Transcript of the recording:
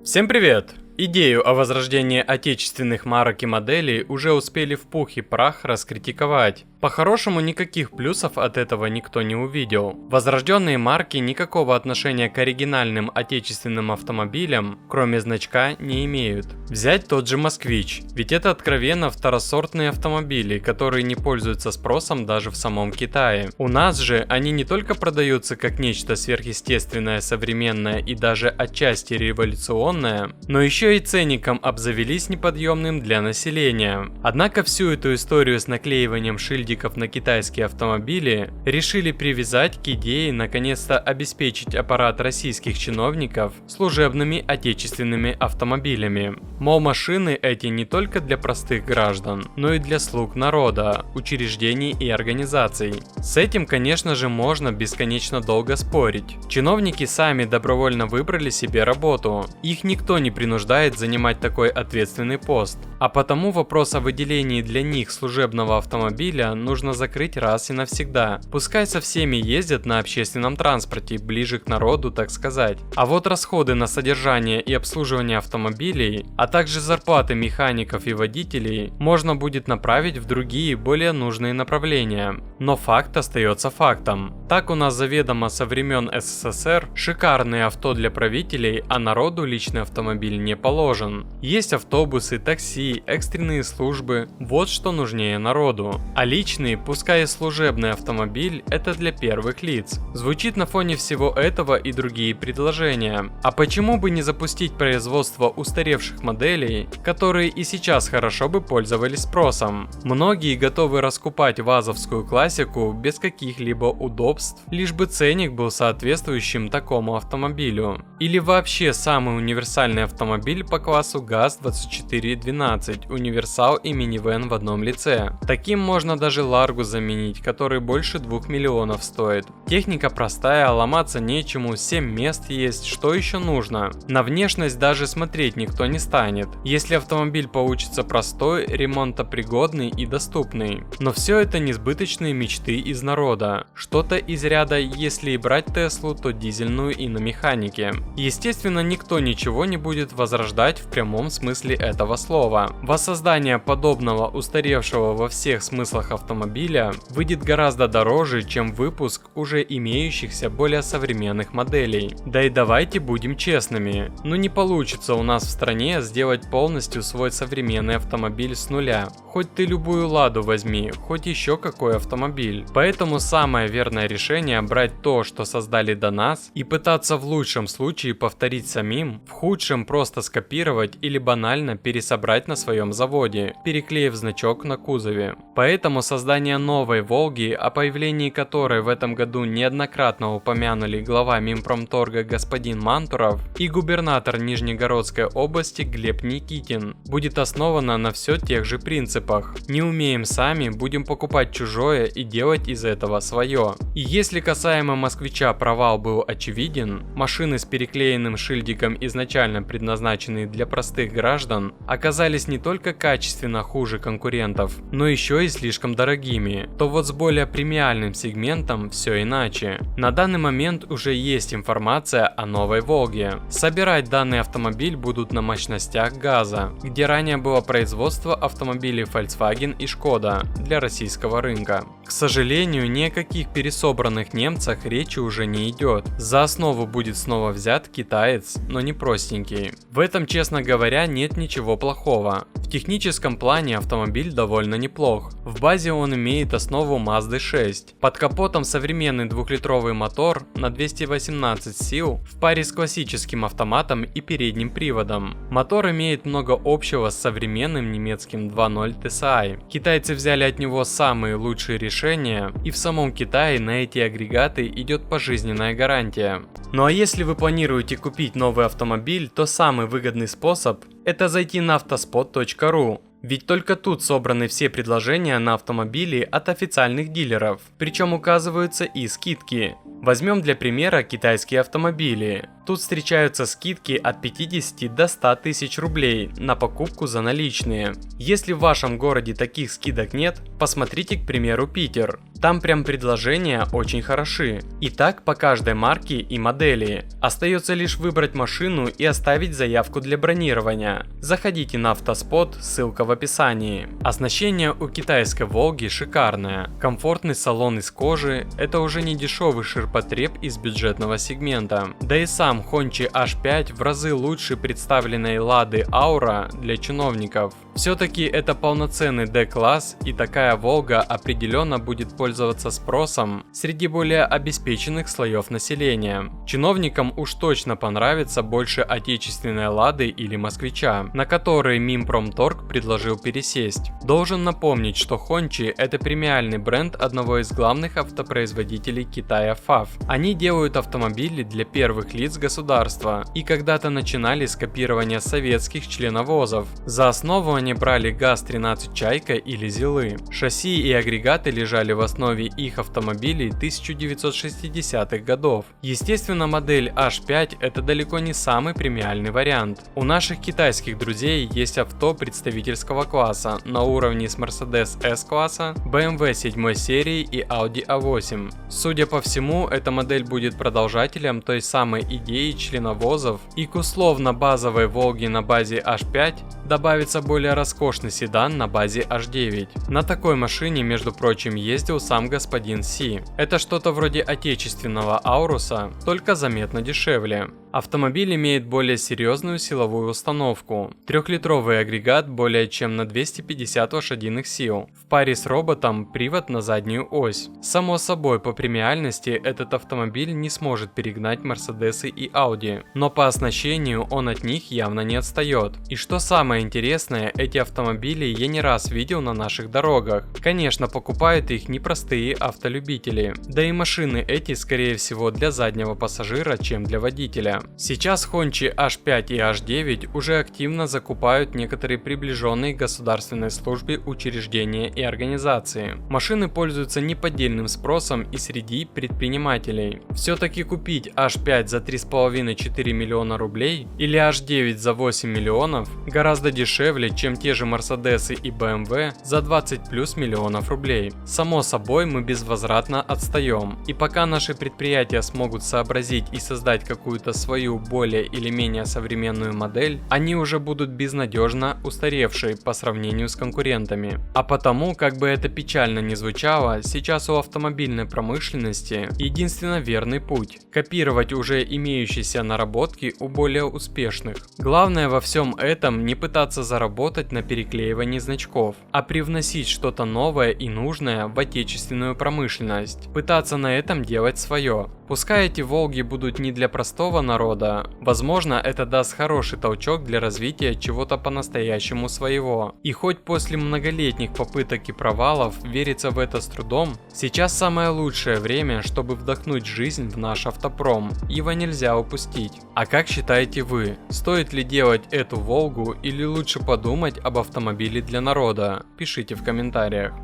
Всем привет! Идею о возрождении отечественных марок и моделей уже успели в пух и прах раскритиковать. По-хорошему, никаких плюсов от этого никто не увидел. Возрожденные марки никакого отношения к оригинальным отечественным автомобилям, кроме значка, не имеют. Взять тот же Москвич, ведь это откровенно второсортные автомобили, которые не пользуются спросом даже в самом Китае. У нас же они не только продаются как нечто сверхъестественное, современное и даже отчасти революционное, но еще и ценником обзавелись неподъемным для населения. Однако всю эту историю с наклеиванием шильдиков на китайские автомобили решили привязать к идее наконец-то обеспечить аппарат российских чиновников служебными отечественными автомобилями. Мол, машины эти не только для простых граждан, но и для слуг народа, учреждений и организаций. С этим, конечно же, можно бесконечно долго спорить. Чиновники сами добровольно выбрали себе работу. Их никто не принуждает занимать такой ответственный пост. А потому вопрос о выделении для них служебного автомобиля нужно закрыть раз и навсегда. Пускай со всеми ездят на общественном транспорте, ближе к народу, так сказать. А вот расходы на содержание и обслуживание автомобилей, а также зарплаты механиков и водителей можно будет направить в другие, более нужные направления. Но факт остается фактом. Так у нас заведомо со времен СССР шикарные авто для правителей, а народу личный автомобиль не положен. Есть автобусы, такси, экстренные службы, вот что нужнее народу. А личный, пускай и служебный автомобиль, это для первых лиц. Звучит на фоне всего этого и другие предложения. А почему бы не запустить производство устаревших моделей, которые и сейчас хорошо бы пользовались спросом? Многие готовы раскупать вазовскую классику без каких-либо удобств, лишь бы ценник был соответствующим такому автомобилю. Или вообще самый универсальный автомобиль по классу ГАЗ-2412, универсал и минивэн в одном лице. Таким можно даже Ларгу заменить, который больше 2 миллионов стоит. Техника простая, ломаться нечему, 7 мест есть, что еще нужно? На внешность даже смотреть никто не станет, если автомобиль получится простой, ремонтопригодный и доступный. Но все это несбыточные мечты из народа. Что-то из ряда, если и брать Теслу, то дизельную и на механике. Естественно, никто ничего не будет возрождать в прямом смысле этого слова. Воссоздание подобного устаревшего во всех смыслах автомобиля выйдет гораздо дороже, чем выпуск уже имеющихся более современных моделей. Да и давайте будем честными, не получится у нас в стране сделать полностью свой современный автомобиль с нуля. Хоть ты любую Ладу возьми, хоть еще какой автомобиль. Поэтому самое верное решение брать то, что создали до нас, и пытаться в лучшем случае повторить самим, в худшем просто скопировать или банально пересобрать на своем заводе, переклеив значок на кузове. Поэтому создание новой Волги, о появлении которой в этом году неоднократно упомянули глава Минпромторга господин Мантуров и губернатор Нижнегородской области Глеб Никитин, будет основано на все тех же принципах. Не умеем сами, будем покупать чужое и делать из этого свое. И если касаемо москвича провал был очевиден, машины с переклеенным шильдиком, изначально предназначенные для простых граждан, оказались не только качественно хуже конкурентов, но еще и слишком дорогими, то вот с более премиальным сегментом все иначе. На данный момент уже есть информация о новой Волге. Собирать данный автомобиль будут на мощностях ГАЗа, где ранее было производство автомобилей Volkswagen и Skoda для российского рынка. К сожалению, ни о каких пересобранных немцах речи уже не идет. За основу будет снова взят китаец, но не простенький. В этом, честно говоря, нет ничего плохого. В техническом плане автомобиль довольно неплох. В базе он имеет основу Mazda 6. Под капотом современный двухлитровый мотор на 218 сил в паре с классическим автоматом и передним приводом. Мотор имеет много общего с современным немецким 2.0 TSI. Китайцы взяли от него самые лучшие решения, и в самом Китае на эти агрегаты идет пожизненная гарантия. Ну а если вы планируете купить новый автомобиль, то самый выгодный способ – это зайти на автоспот.ру. Ведь только тут собраны все предложения на автомобили от официальных дилеров, причем указываются и скидки. Возьмем для примера китайские автомобили. Тут встречаются скидки от 50 до 100 тысяч рублей на покупку за наличные. Если в вашем городе таких скидок нет, посмотрите, к примеру, Питер. Там прям предложения очень хороши. И так по каждой марке и модели. Остается лишь выбрать машину и оставить заявку для бронирования. Заходите на Автоспот, ссылка в описании. Оснащение у китайской Волги шикарное. Комфортный салон из кожи, это уже не дешевый ширпотреб из бюджетного сегмента. Да и сам Hongqi H5 в разы лучше представленной Лады Аура для чиновников. Все-таки это полноценный D-класс, и такая Волга определенно будет пользоваться спросом среди более обеспеченных слоев населения. Чиновникам уж точно понравится больше отечественной Лады или Москвича, на которые Минпромторг предложил пересесть. Должен напомнить, что Hongqi — это премиальный бренд одного из главных автопроизводителей Китая FAW. Они делают автомобили для первых лиц государства и когда-то начинали с копирования советских членовозов. За основу они брали ГАЗ-13 Чайка или Зилы. Шасси и агрегаты лежали в основе их автомобилей 1960-х годов. Естественно, модель H5 это далеко не самый премиальный вариант. У наших китайских друзей есть авто представительского класса на уровне с Mercedes S-класса, BMW 7 серии и Audi A8. Судя по всему, эта модель будет продолжателем той самой идеи членовозов, и к условно базовой Волге на базе H5 добавится более роскошный седан на базе H9. На такой машине, между прочим, ездил сам господин Си. Это что-то вроде отечественного Ауруса, только заметно дешевле. Автомобиль имеет более серьезную силовую установку. 3-литровый агрегат более чем на 250 лошадиных сил. В паре с роботом привод на заднюю ось. Само собой, по премиальности этот автомобиль не сможет перегнать Мерседесы и Ауди, но по оснащению он от них явно не отстает. И что самое интересное, эти автомобили я не раз видел на наших дорогах. Конечно, покупают их не простые автолюбители. Да и машины эти, скорее всего, для заднего пассажира, чем для водителя. Сейчас Hongqi H5 и H9 уже активно закупают некоторые приближенные к государственной службе учреждения и организации. Машины пользуются неподдельным спросом и среди предпринимателей. Все-таки купить H5 за 3,5-4 миллиона рублей или H9 за 8 миллионов гораздо дешевле, чем те же Мерседесы и BMW за 20 плюс миллионов рублей. Само собой, мы безвозвратно отстаем. И пока наши предприятия смогут сообразить и создать какую-то свою более или менее современную модель, они уже будут безнадежно устаревшие по сравнению с конкурентами. А потому, как бы это печально ни звучало, сейчас у автомобильной промышленности единственно верный путь – копировать уже имеющиеся наработки у более успешных. Главное во всем этом не пытаться заработать на переклеивании значков, а привносить что-то новое и нужное в отечественную промышленность, пытаться на этом делать свое. Пускай эти Волги будут не для простого народа, возможно, это даст хороший толчок для развития чего-то по-настоящему своего. И хоть после многолетних попыток и провалов верится в это с трудом, сейчас самое лучшее время, чтобы вдохнуть жизнь в наш автопром. Его нельзя упустить. А как считаете вы, стоит ли делать эту Волгу или лучше подумать об автомобиле для народа? Пишите в комментариях.